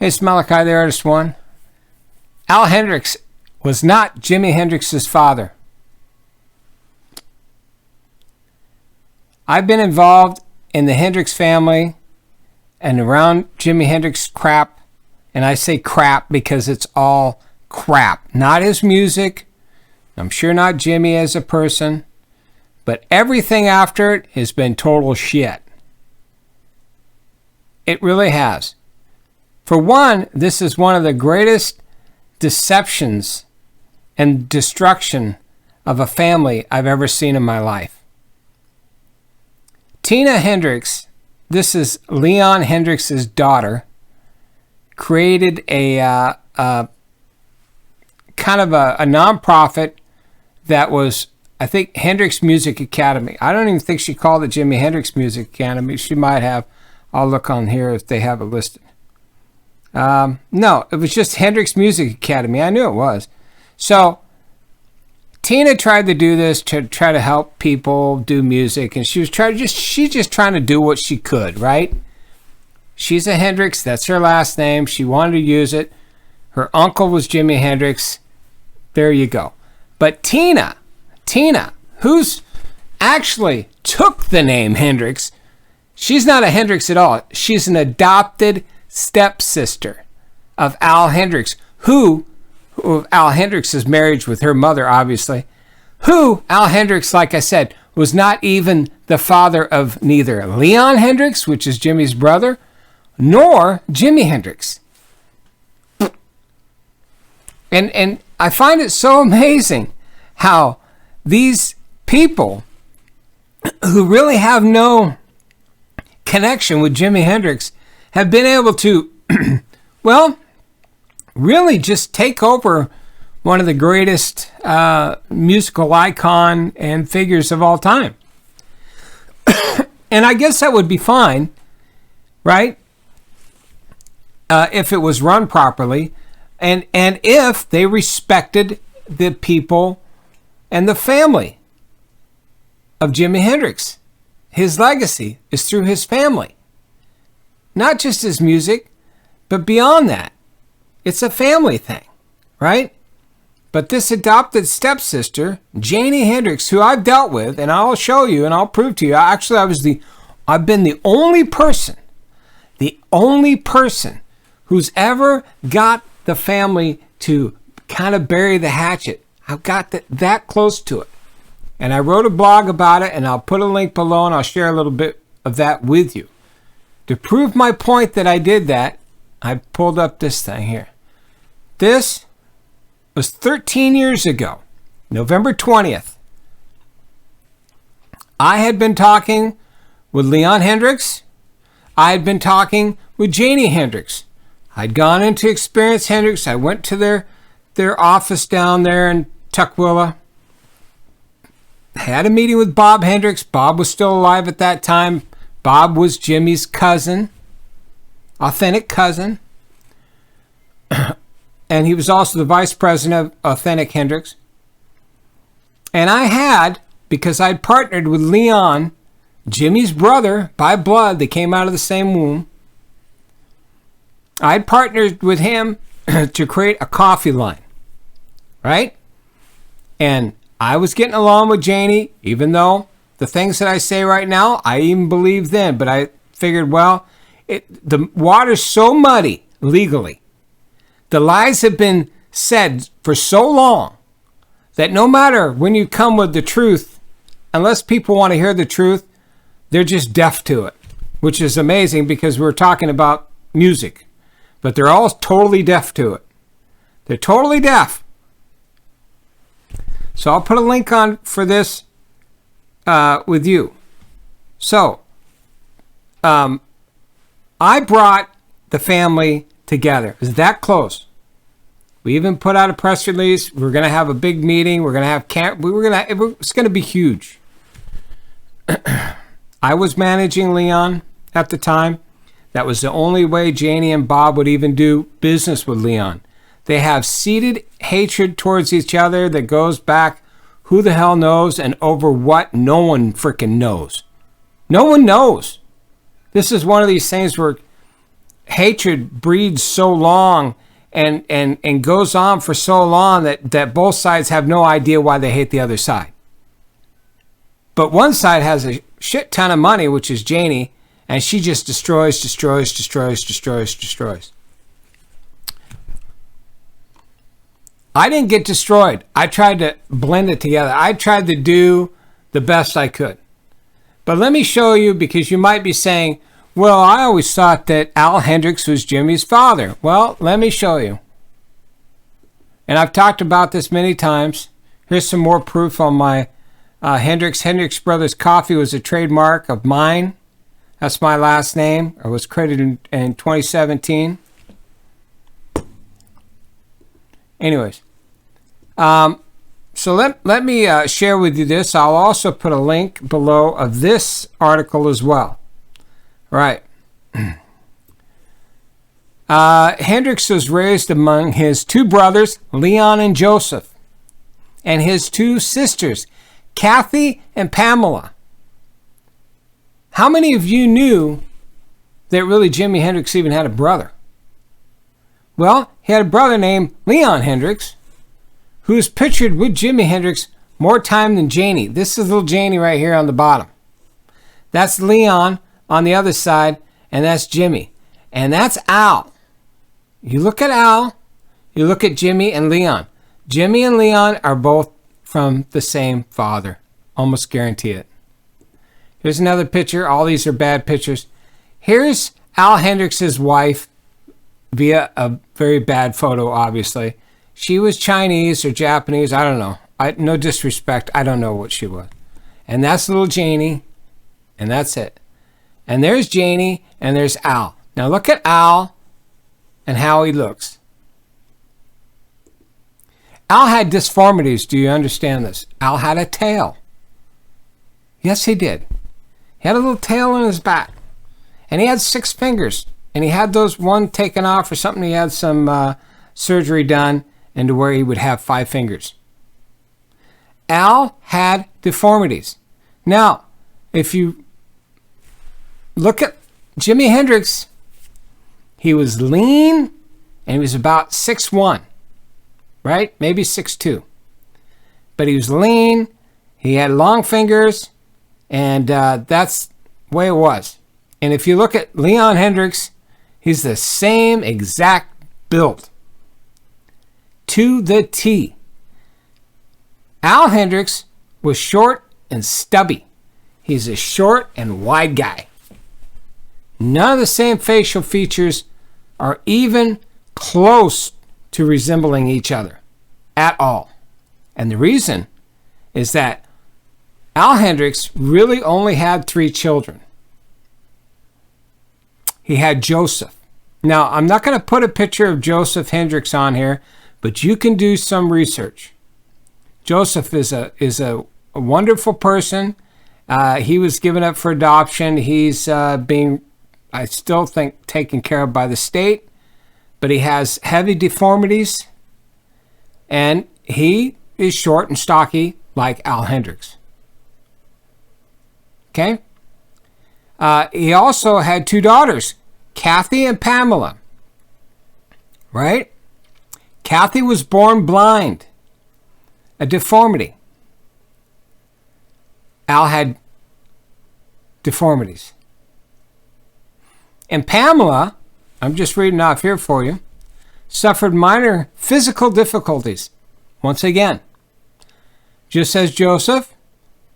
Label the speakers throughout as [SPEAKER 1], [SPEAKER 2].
[SPEAKER 1] Hey, it's Malachi, the Artist One. Al Hendrix was not Jimi Hendrix's father. I've been involved in the Hendrix family and around Jimi Hendrix crap, and I say crap because it's all crap. Not his music, I'm sure not Jimmy as a person, but everything after it has been total shit. It really has. For one, this is one of the greatest deceptions and destruction of a family I've ever seen in my life. Tina Hendrix, this is Leon Hendrix's daughter, created a kind of a nonprofit that was, I think, Hendrix Music Academy. I don't even think she called it Jimi Hendrix Music Academy. She might have. I'll look on here if they have it listed. No, it was just Hendrix Music Academy. I knew it was. So Tina tried to do this to try to help people do music, and she's just trying to do what she could, right? She's a Hendrix. That's her last name. She wanted to use it. Her uncle was Jimi Hendrix. There you go. But Tina, who's actually took the name Hendrix, she's not a Hendrix at all. She's an adopted stepsister of Al Hendrix, who Al Hendrix's marriage with her mother, obviously, who Al Hendrix, like I said, was not even the father of neither Leon Hendrix, which is Jimmy's brother, nor Jimi Hendrix. And I find it so amazing how these people who really have no connection with Jimi Hendrix have been able to, well, really just take over one of the greatest musical icon and figures of all time. And I guess that would be fine, right? If it was run properly, and if they respected the people and the family of Jimi Hendrix. His legacy is through his family. Not just his music, but beyond that. It's a family thing, right? But this adopted stepsister, Jimi Hendrix, who I've dealt with, and I'll show you and I'll prove to you. Actually, I've been the only person who's ever got the family to kind of bury the hatchet. I've got that close to it. And I wrote a blog about it, and I'll put a link below, and I'll share a little bit of that with you. To prove my point that I did that, I pulled up this thing here. This was 13 years ago, November 20th. I had been talking with Leon Hendrix. I had been talking with Jimi Hendrix. I'd gone into Experience Hendrix. I went to their office down there in Tukwila. Had a meeting with Bob Hendrix. Bob was still alive at that time. Bob was Jimmy's cousin, authentic cousin. And he was also the vice president of Authentic Hendrix. And I had, because I'd partnered with Leon, Jimmy's brother, by blood, they came out of the same womb. I'd partnered with him to create a coffee line, right? And I was getting along with Janie, even though the things that I say right now, I even believed then. But I figured, well, the water's so muddy legally. The lies have been said for so long that no matter when you come with the truth, unless people want to hear the truth, they're just deaf to it, which is amazing because we're talking about music. But they're all totally deaf to it. They're totally deaf. So I'll put a link on for this with you. So I brought the family together. It was that close. We even put out a press release. We're going to have a big meeting. We're going to have it's going to be huge. I was managing Leon at the time. That was the only way Janie and Bob would even do business with Leon. They have seated hatred towards each other that goes back who the hell knows, and over what no one freaking knows. No one knows. This is one of these things where hatred breeds so long and goes on for so long that both sides have no idea why they hate the other side. But one side has a shit ton of money, which is Janie, and she just destroys. I didn't get destroyed. I tried to blend it together. I tried to do the best I could. But let me show you, because you might be saying, well, I always thought that Al Hendrix was Jimmy's father. Well, let me show you. And I've talked about this many times. Here's some more proof on my Hendrix. Hendrix Brothers Coffee was a trademark of mine. That's my last name. I was credited in 2017. Anyways, so let me share with you this. I'll also put a link below of this article as well. Right. Hendrix was raised among his two brothers, Leon and Joseph, and his two sisters, Kathy and Pamela. How many of you knew that really Jimi Hendrix even had a brother? Well, he had a brother named Leon Hendrix, who is pictured with Jimi Hendrix more time than Janie. This is little Janie right here on the bottom. That's Leon on the other side, and that's Jimmy. And that's Al. You look at Al, you look at Jimmy and Leon. Jimmy and Leon are both from the same father. Almost guarantee it. Here's another picture. All these are bad pictures. Here's Al Hendrix's wife via a very bad photo, obviously. She was Chinese or Japanese. I don't know. No disrespect. I don't know what she was. And that's little Janie. And that's it. And there's Janie. And there's Al. Now look at Al and how he looks. Al had disformities. Do you understand this? Al had a tail. Yes, he did. He had a little tail on his back. And he had 6 fingers. And he had those one taken off or something. He had some surgery done into where he would have 5 fingers. Al had deformities. Now, if you look at Jimi Hendrix, he was lean and he was about 6'1", right? Maybe 6'2". But he was lean, he had long fingers, and that's the way it was. And if you look at Leon Hendrix, he's the same exact build. To the T. Al Hendrix was short and stubby. He's a short and wide guy. None of the same facial features are even close to resembling each other at all. And the reason is that Al Hendrix really only had 3 children. He had Joseph. Now, I'm not going to put a picture of Joseph Hendrix on here, but you can do some research. Joseph is a wonderful person. He was given up for adoption. He's being, I still think, taken care of by the state, but he has heavy deformities, and he is short and stocky like Al Hendrix. Okay? He also had 2 daughters, Kathy and Pamela. Right? Kathy was born blind, a deformity. Al had deformities. And Pamela, I'm just reading off here for you, suffered minor physical difficulties. Once again, just as Joseph,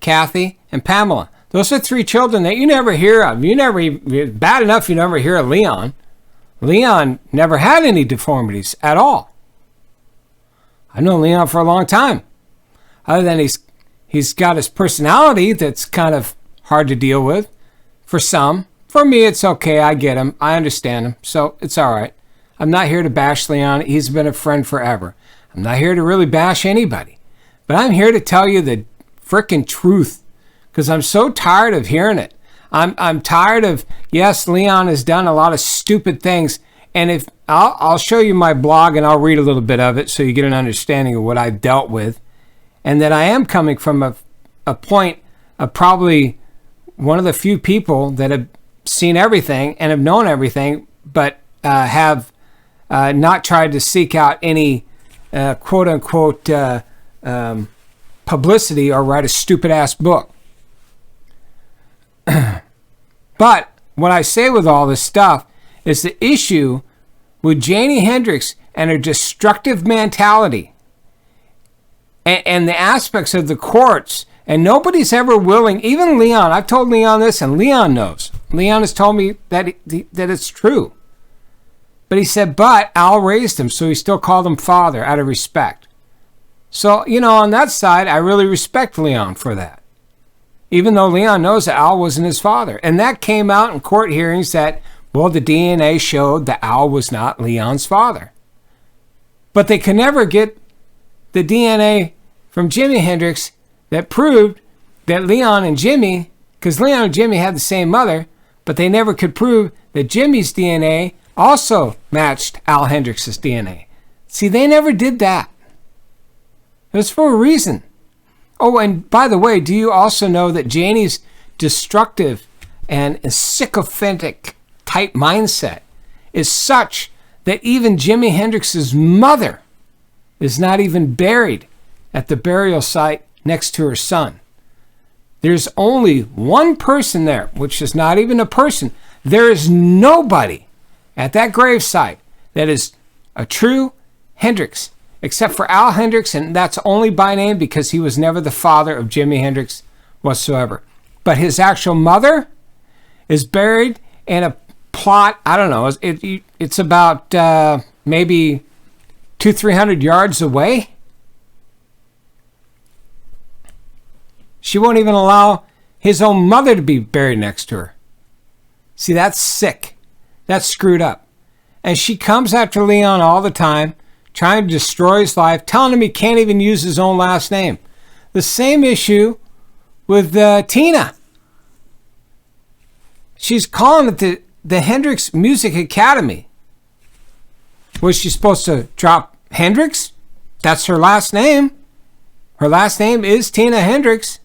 [SPEAKER 1] Kathy, and Pamela. Those are 3 children that you never hear of. Bad enough you never hear of Leon. Leon never had any deformities at all. I've known Leon for a long time. Other than he's got his personality that's kind of hard to deal with for some. For me, it's okay. I get him. I understand him. So it's all right. I'm not here to bash Leon. He's been a friend forever. I'm not here to really bash anybody. But I'm here to tell you the frickin' truth, because I'm so tired of hearing it. I'm tired of, yes, Leon has done a lot of stupid things. And if I'll show you my blog and I'll read a little bit of it so you get an understanding of what I've dealt with. And that I am coming from a point of probably one of the few people that have seen everything and have known everything, but have not tried to seek out any quote-unquote publicity or write a stupid-ass book. But what I say with all this stuff is the issue with Jimi Hendrix and her destructive mentality and the aspects of the courts. And nobody's ever willing, even Leon, I've told Leon this, and Leon knows. Leon has told me that it's true. But he said, but Al raised him, so he still called him father out of respect. So, on that side, I really respect Leon for that. Even though Leon knows that Al wasn't his father. And that came out in court hearings that, well, the DNA showed that Al was not Leon's father. But they could never get the DNA from Jimi Hendrix that proved that Leon and Jimi, because Leon and Jimi had the same mother, but they never could prove that Jimi's DNA also matched Al Hendrix's DNA. See, they never did that. It was for a reason. Oh, and by the way, do you also know that Janie's destructive and sycophantic type mindset is such that even Jimi Hendrix's mother is not even buried at the burial site next to her son? There's only one person there, which is not even a person. There is nobody at that gravesite that is a true Hendrix, except for Al Hendrix, and that's only by name because he was never the father of Jimi Hendrix whatsoever. But his actual mother is buried in a plot, I don't know, it's about maybe 200-300 yards away. She won't even allow his own mother to be buried next to her. See, that's sick. That's screwed up. And she comes after Leon all the time, trying to destroy his life, telling him he can't even use his own last name. The same issue with Tina. She's calling it the Hendrix Music Academy. Was she supposed to drop Hendrix? That's her last name. Her last name is Tina Hendrix.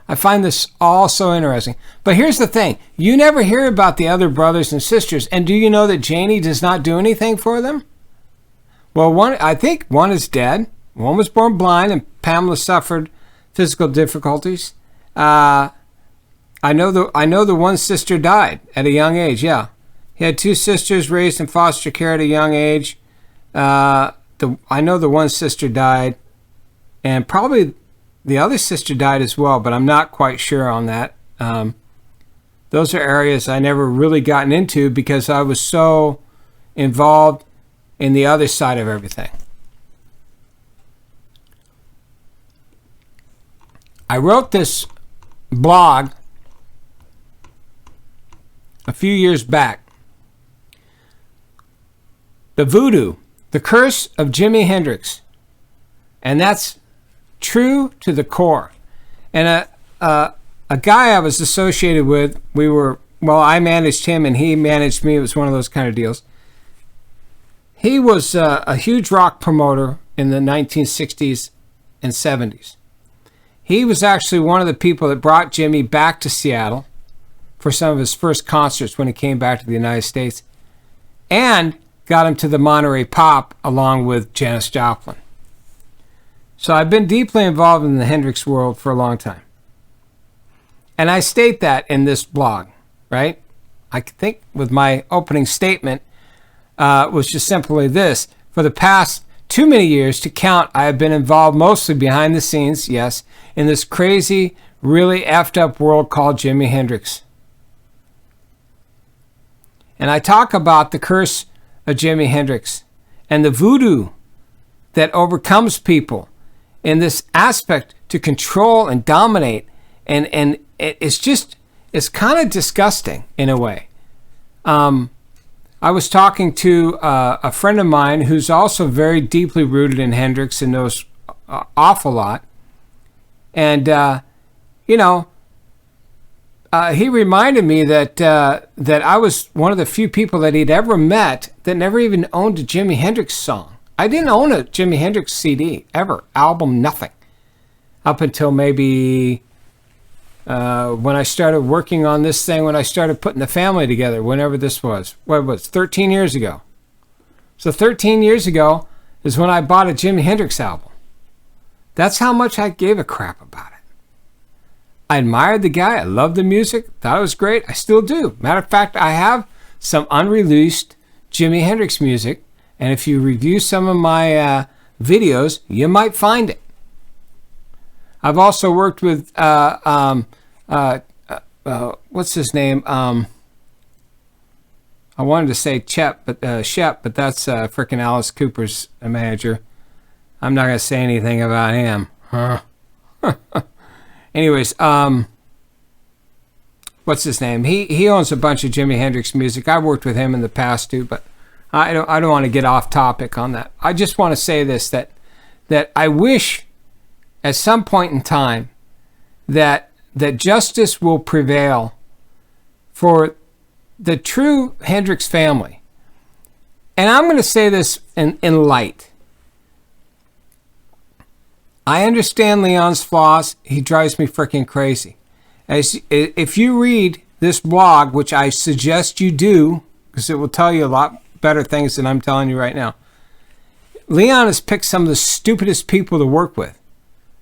[SPEAKER 1] I find this all so interesting. But here's the thing. You never hear about the other brothers and sisters. And do you know that Janie does not do anything for them? Well, I think one is dead. One was born blind, and Pamela suffered physical difficulties. I know the one sister died at a young age. Yeah. He had two sisters raised in foster care at a young age. I know the one sister died. And probably the other sister died as well, but I'm not quite sure on that. Those are areas I never really gotten into because I was so involved in the other side of everything. I wrote this blog a few years back. The Voodoo, the Curse of Jimi Hendrix. And that's true to the core. And a guy I was associated with, I managed him and he managed me. It was one of those kind of deals. He was a huge rock promoter in the 1960s and 70s. He was actually one of the people that brought Jimi back to Seattle for some of his first concerts when he came back to the United States, and got him to the Monterey Pop along with Janis Joplin. So I've been deeply involved in the Hendrix world for a long time. And I state that in this blog, right? I think with my opening statement was just simply this. For the past too many years to count, I have been involved mostly behind the scenes, yes, in this crazy, really effed up world called Jimi Hendrix. And I talk about the curse of Jimi Hendrix and the voodoo that overcomes people in this aspect to control and dominate. And it's kind of disgusting in a way. I was talking to a friend of mine who's also very deeply rooted in Hendrix and knows an awful lot. And, he reminded me that I was one of the few people that he'd ever met that never even owned a Jimi Hendrix song. I didn't own a Jimi Hendrix CD, ever. Album, nothing. Up until maybe when I started working on this thing, when I started putting the family together, whenever this was. What was 13 years ago. So 13 years ago is when I bought a Jimi Hendrix album. That's how much I gave a crap about it. I admired the guy. I loved the music. Thought it was great. I still do. Matter of fact, I have some unreleased Jimi Hendrix music. And if you review some of my videos, you might find it. I've also worked with, what's his name? I wanted to say Shep, but that's frickin' Alice Cooper's manager. I'm not going to say anything about him. Huh? Anyways, what's his name? He owns a bunch of Jimi Hendrix music. I've worked with him in the past too, but I don't want to get off topic on that. I just want to say this, that I wish at some point in time that justice will prevail for the true Hendrix family. And I'm going to say this in light. I understand Leon's flaws. He drives me freaking crazy. If you read this blog, which I suggest you do, because it will tell you a lot better things than I'm telling you right now. Leon has picked some of the stupidest people to work with.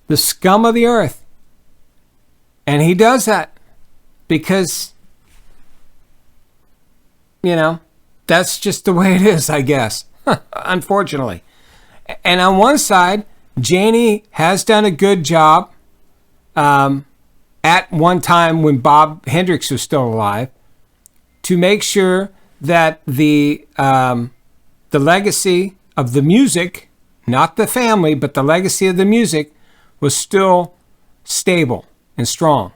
[SPEAKER 1] The scum of the earth. And he does that because, that's just the way it is, I guess. Unfortunately. And on one side, Janie has done a good job at one time when Bob Hendricks was still alive to make sure that the legacy of the music, not the family, but the legacy of the music was still stable and strong.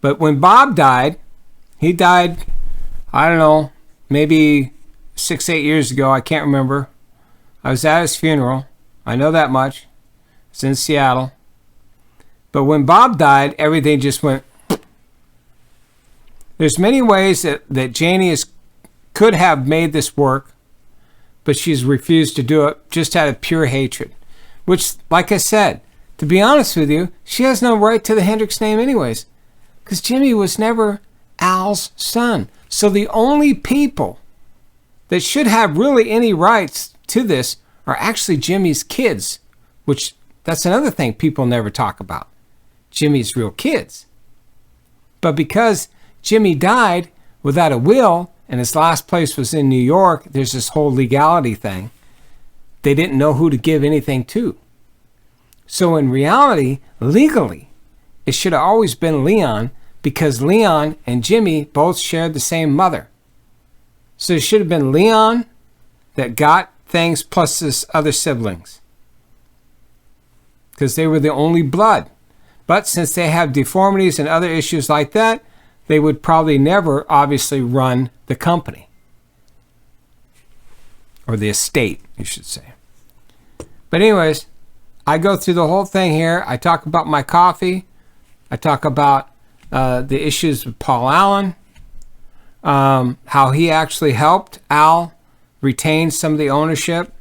[SPEAKER 1] But when Bob died, he died, I don't know, maybe 6-8 years ago. I can't remember. I was at his funeral. I know that much. It's in Seattle. But when Bob died, everything just went. There's many ways that Janie could have made this work, but she's refused to do it just out of pure hatred. Which, like I said, to be honest with you, she has no right to the Hendrix name anyways. Because Jimmy was never Al's son. So the only people that should have really any rights to this are actually Jimmy's kids. Which, that's another thing people never talk about. Jimmy's real kids. But because Jimmy died without a will, and his last place was in New York, there's this whole legality thing. They didn't know who to give anything to. So in reality, legally, it should have always been Leon, because Leon and Jimmy both shared the same mother. So it should have been Leon that got things plus his other siblings, because they were the only blood. But since they have deformities and other issues like that, they would probably never obviously run the company. Or the estate, you should say. But anyways, I go through the whole thing here. I talk about my coffee. I talk about the issues with Paul Allen. How he actually helped Al retain some of the ownership.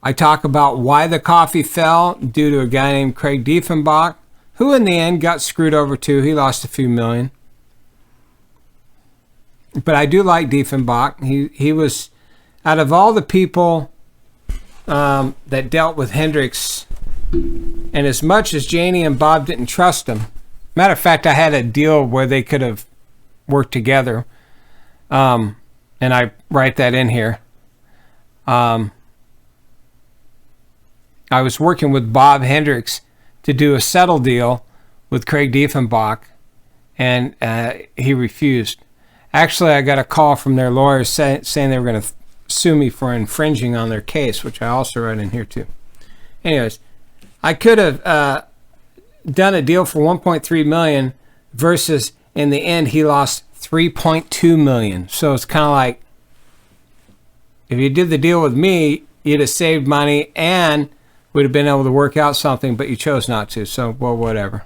[SPEAKER 1] I talk about why the coffee fell due to a guy named Craig Diefenbach, who in the end got screwed over too. He lost a few million. But I do like Diefenbach. He was, out of all the people that dealt with Hendrix, and as much as Janie and Bob didn't trust him, matter of fact, I had a deal where they could have worked together, and I write that in here. I was working with Bob Hendricks to do a settle deal with Craig Diefenbach, and he refused. Actually, I got a call from their lawyers saying they were going to sue me for infringing on their case, which I also wrote in here too. Anyways, I could have done a deal for $1.3 million versus in the end he lost $3.2 million. So it's kind of like, if you did the deal with me, you'd have saved money and would have been able to work out something, but you chose not to. So, well, whatever.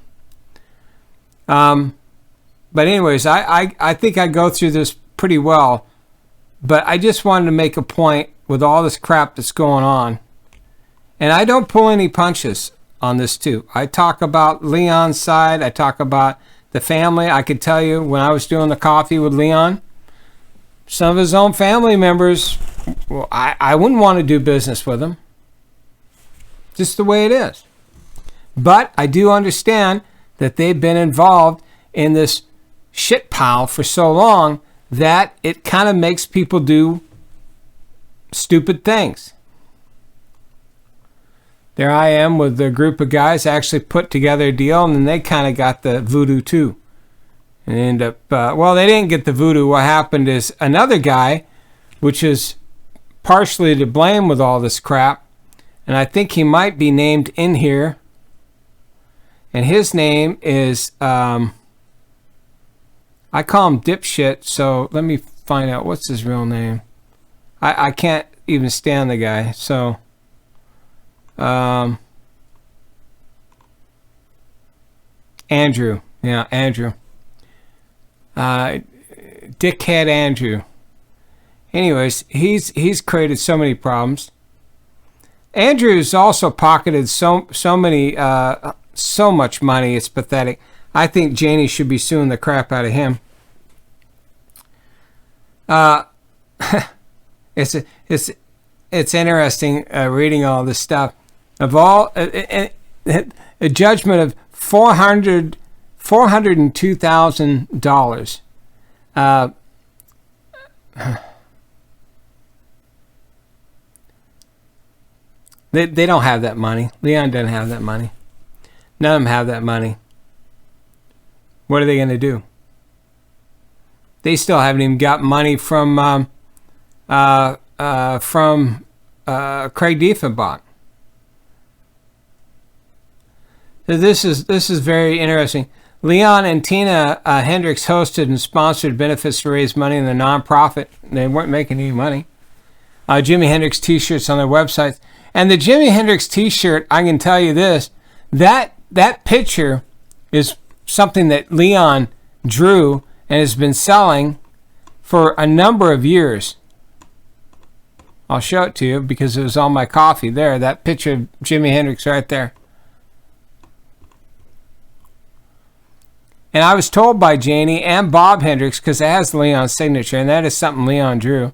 [SPEAKER 1] But anyways, I think I go through this pretty well, but I just wanted to make a point with all this crap that's going on. And I don't pull any punches on this too. I talk about Leon's side. I talk about the family. I could tell you when I was doing the coffee with Leon, some of his own family members, well, I wouldn't want to do business with them. Just the way it is. But I do understand that they've been involved in this shit pile for so long that it kind of makes people do stupid things. There I am with a group of guys actually put together a deal, and then they kind of got the voodoo too. And end up, well, they didn't get the voodoo. What happened is another guy, which is partially to blame with all this crap, and I think he might be named in here, and his name is, I call him Dipshit, so let me find out what's his real name. I can't even stand the guy, so... Andrew. Yeah, Andrew. Dickhead Andrew. Anyways, he's created so many problems. Andrew's also pocketed so much money, it's pathetic. I think Janie should be suing the crap out of him. It's interesting reading all this stuff. Of all a judgment of $402,000. They don't have that money. Leon doesn't have that money. None of them have that money. What are they going to do? They still haven't even got money from Craig Diefenbach. This is very interesting. Leon and Tina Hendrix hosted and sponsored benefits to raise money in the nonprofit. They weren't making any money. Jimi Hendrix t-shirts on their websites. And the Jimi Hendrix t-shirt, I can tell you this, that picture is something that Leon drew and has been selling for a number of years. I'll show it to you because it was on my coffee there. That picture of Jimi Hendrix right there. And I was told by Janie and Bob Hendrix, because it has Leon's signature, and that is something Leon drew,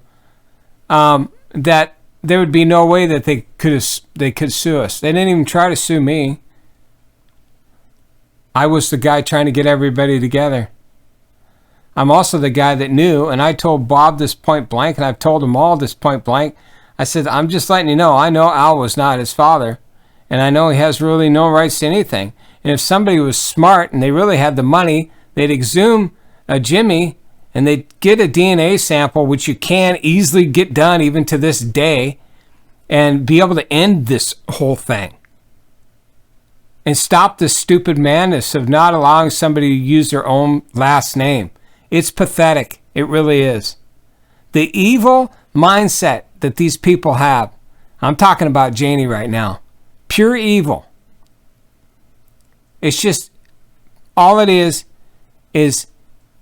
[SPEAKER 1] that there would be no way that they could sue us. They didn't even try to sue me. I was the guy trying to get everybody together. I'm also the guy that knew, and I told Bob this point blank, and I've told them all this point blank. I said, I'm just letting you know, I know Al was not his father, and I know he has really no rights to anything. And if somebody was smart and they really had the money, they'd exhume Jimmy and they'd get a DNA sample, which you can easily get done even to this day, and be able to end this whole thing. And stop this stupid madness of not allowing somebody to use their own last name. It's pathetic. It really is. The evil mindset that these people have. I'm talking about Janie right now. Pure evil. It's just, all it is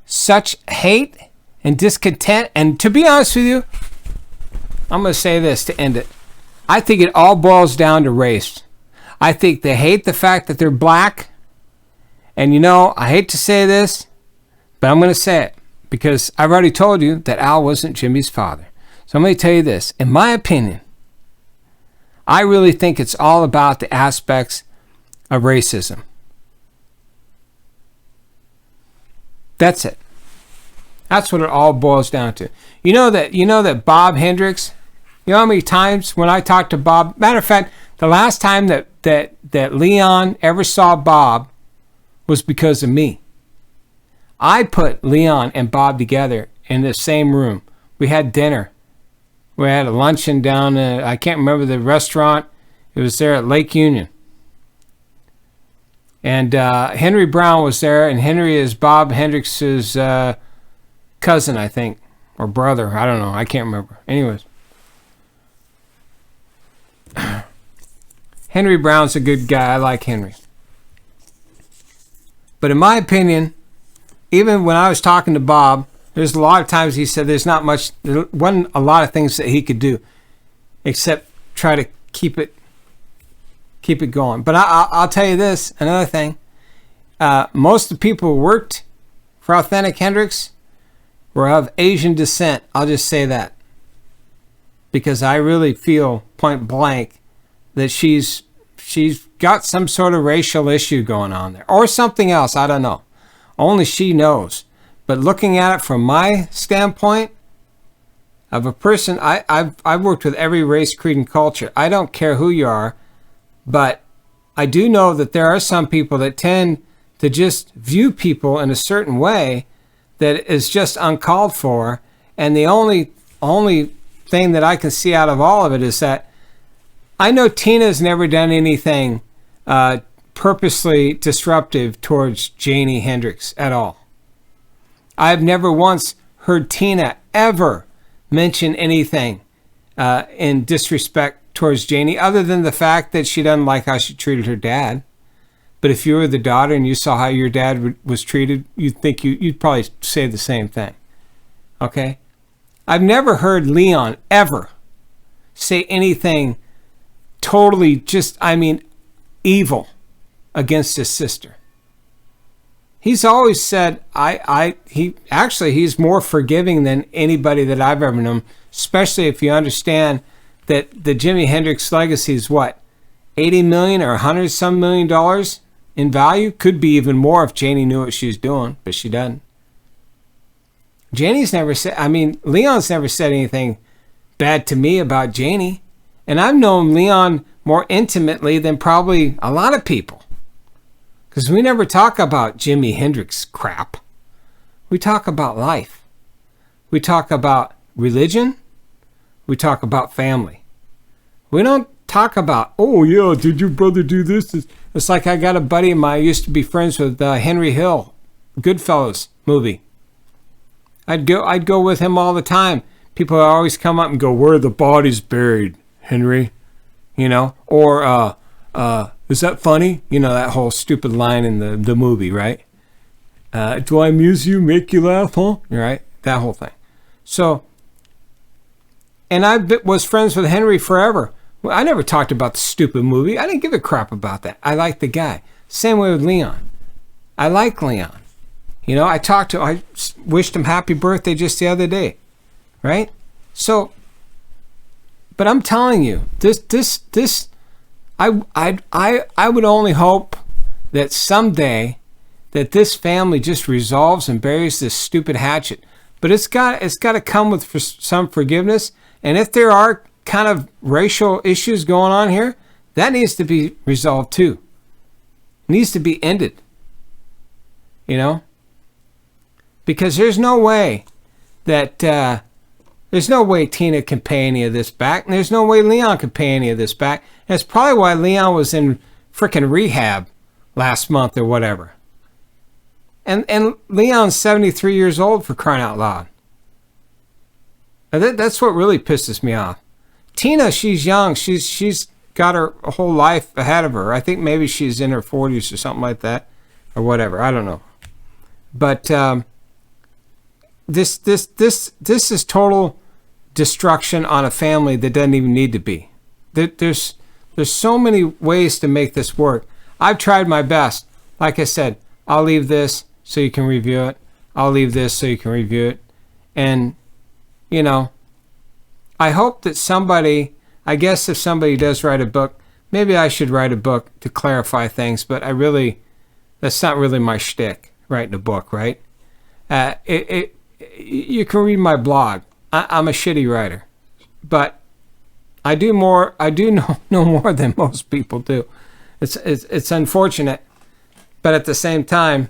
[SPEAKER 1] such hate and discontent. And to be honest with you, I'm going to say this to end it. I think it all boils down to race. I think they hate the fact that they're black. And you know, I hate to say this, but I'm going to say it because I've already told you that Al wasn't Jimmy's father. So I'm going to tell you this. In my opinion, I really think it's all about the aspects of racism. That's it. That's what it all boils down to. You know that Bob Hendrix, you know how many times when I talked to Bob, matter of fact, the last time that Leon ever saw Bob was because of me. I put Leon and Bob together in the same room. We had dinner. We had a luncheon down at, I can't remember the restaurant. It was there at Lake Union. And Henry Brown was there, and Henry is Bob Hendrix's cousin, I think, or brother. I don't know. I can't remember. Anyways. Henry Brown's a good guy. I like Henry. But in my opinion, even when I was talking to Bob, there's a lot of times he said there wasn't a lot of things that he could do except try to keep it keep it going. But I'll tell you this, another thing. Most of the people who worked for Authentic Hendrix were of Asian descent. I'll just say that. Because I really feel point blank that she's got some sort of racial issue going on there. Or something else, I don't know. Only she knows. But looking at it from my standpoint, of a person, I've worked with every race, creed, and culture. I don't care who you are, but I do know that there are some people that tend to just view people in a certain way that is just uncalled for. And the only thing that I can see out of all of it is that I know Tina's never done anything purposely disruptive towards Jimi Hendrix at all. I've never once heard Tina ever mention anything in disrespect towards Janie, other than the fact that she doesn't like how she treated her dad. But if you were the daughter and you saw how your dad was treated, you'd probably say the same thing. Okay? I've never heard Leon ever say anything totally evil against his sister. He's always said, he's more forgiving than anybody that I've ever known, especially if you understand that the Jimi Hendrix legacy is what, 80 million or 100 some million dollars in value? Could be even more if Janie knew what she was doing, but she doesn't. Leon's never said anything bad to me about Janie. And I've known Leon more intimately than probably a lot of people. Because we never talk about Jimi Hendrix crap. We talk about life. We talk about religion. We talk about family. We don't talk about, oh yeah, did your brother do this? It's like I got a buddy of mine, I used to be friends with Henry Hill, Goodfellas movie. I'd go with him all the time. People would always come up and go, where are the bodies buried, Henry? Or is that funny? That whole stupid line in the movie, right? Do I amuse you, make you laugh, huh? Right? That whole thing. So, and I was friends with Henry forever. Well, I never talked about the stupid movie. I didn't give a crap about that. I liked the guy. Same way with Leon. I like Leon. I wished him happy birthday just the other day. Right? So, but I'm telling you, I would only hope that someday that this family just resolves and buries this stupid hatchet. But it's got to come with some forgiveness. And if there are kind of racial issues going on here, that needs to be resolved too. It needs to be ended. Because there's no way that Tina can pay any of this back, and there's no way Leon can pay any of this back. And that's probably why Leon was in frickin' rehab last month or whatever. And Leon's 73 years old, for crying out loud. That's what really pisses me off. Tina, she's young. She's got her whole life ahead of her. I think maybe she's in her 40s or something like that, or whatever. I don't know. But this is total destruction on a family that doesn't even need to be. There's so many ways to make this work. I've tried my best. Like I said, I'll leave this so you can review it. I'll leave this so you can review it. And, I hope that somebody, I guess if somebody does write a book, maybe I should write a book to clarify things, but that's not really my shtick, writing a book, right? You can read my blog. I'm a shitty writer, but I do know more than most people do. It's unfortunate, but at the same time,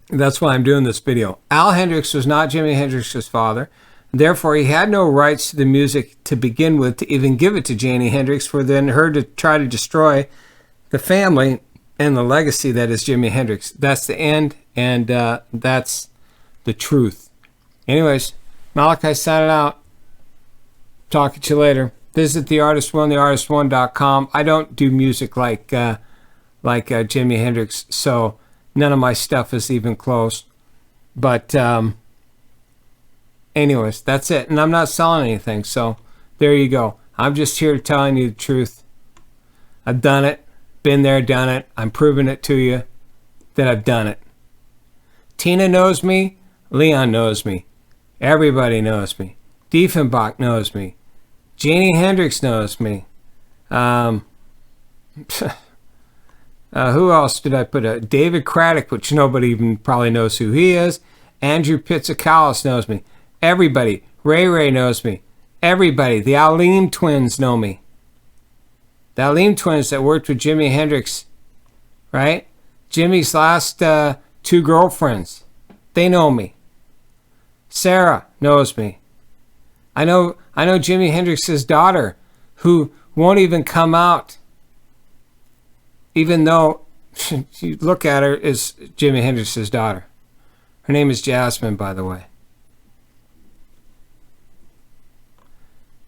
[SPEAKER 1] that's why I'm doing this video. Al Hendrix was not Jimi Hendrix's father. Therefore, he had no rights to the music to begin with, to even give it to Jimi Hendrix, for then her to try to destroy the family and the legacy that is Jimi Hendrix. That's the end, and that's the truth. Anyways, Malachi signing out. Talk to you later. Visit The Artist One, theartist1.com. I don't do music like Jimi Hendrix, so none of my stuff is even close. But anyways, that's it. And I'm not selling anything, so there you go. I'm just here telling you the truth. I've done it, been there, done it. I'm proving it to you that I've done it. Tina knows me. Leon knows me. Everybody knows me. Diefenbach knows me. Jimi Hendrix knows me. Who else did I put? David Craddock, which nobody even probably knows who he is. Andrew Pizzicalis knows me. Everybody. Ray knows me. Everybody. The Aleem twins know me. The Aleem twins that worked with Jimi Hendrix, right? Jimmy's last 2 girlfriends. They know me. Sarah knows me. I know Jimi Hendrix's daughter, who won't even come out, even though you look at her as Jimi Hendrix's daughter. Her name is Jasmine, by the way.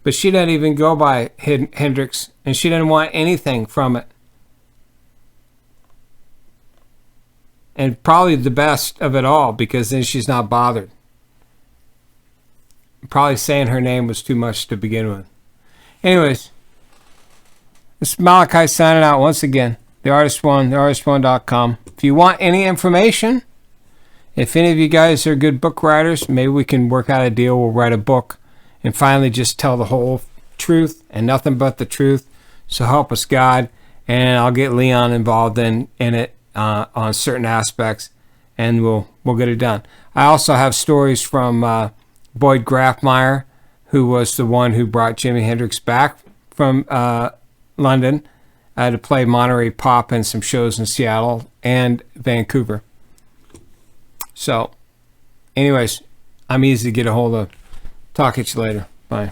[SPEAKER 1] But she doesn't even go by Hendrix, and she doesn't want anything from it. And probably the best of it all, because then she's not bothered. Probably saying her name was too much to begin with. Anyways, this is Malachi signing out once again. The Artist One, theartist1.com. If you want any information, if any of you guys are good book writers, maybe we can work out a deal. We'll write a book and finally just tell the whole truth and nothing but the truth. So help us God, and I'll get Leon involved in it on certain aspects, and we'll get it done. I also have stories from Boyd Grafmeyer, who was the one who brought Jimi Hendrix back from London to play Monterey Pop and some shows in Seattle and Vancouver. So, anyways, I'm easy to get a hold of. Talk at you later. Bye.